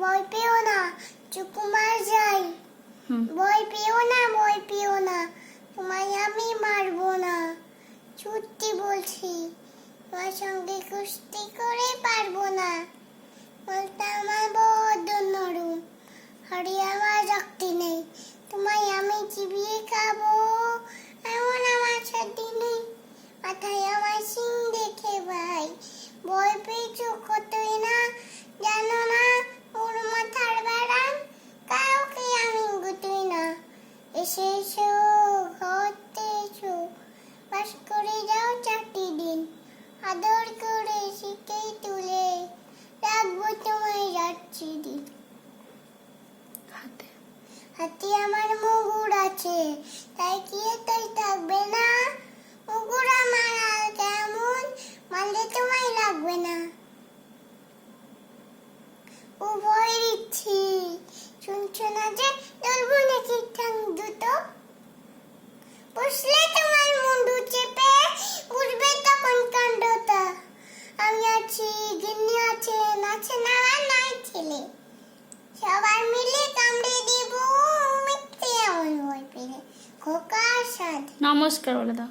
ভয় পেও না, সুকুমার যাই। ভয় পেও না, তোমায় আমি মারবো না। সত্যি বলছি, তোমার সঙ্গে কুস্তি করে পারবো না। বলতে আমার বড্ড নরম, হাড়ে আমার শক্তি নেই। তোমায় আমি চিবিয়ে খাবো, এমন আমার সাথে নেই। মাথায় আমার সিং দেখে ভাই, ভয় পেয়েছো কতই না, জানো না ওর মাথার বাড়ান, কাউকে আমি গুতুই না। এসে এসো, ঘরতে এসো, বাস করে যাও 4টি দিন। আদর করে শিখে তুলে রাখবো তোমায় রাত্রি দিন। হাতে আমার মুগুর আছে, তাই কি এটাই থাকবে না? মুগুর আমার আর কেমন, মারলে তোমায় লাগবে না। ও ভয় দিচ্ছি, শুনছো না যে চলবো নাকি ঠ্যাং দুটো? বসলে তোমার মুন্ডু চেপে বুঝবে তখন কাণ্ডটা। আমি আছি, গিন্নি আছে, নাচে না নাই ছেলে, সবার মিলে কামড়ে দিব মিথ্যে এমন ভয় পেলে। খোকা সাধ। নমস্কার বলে দাও।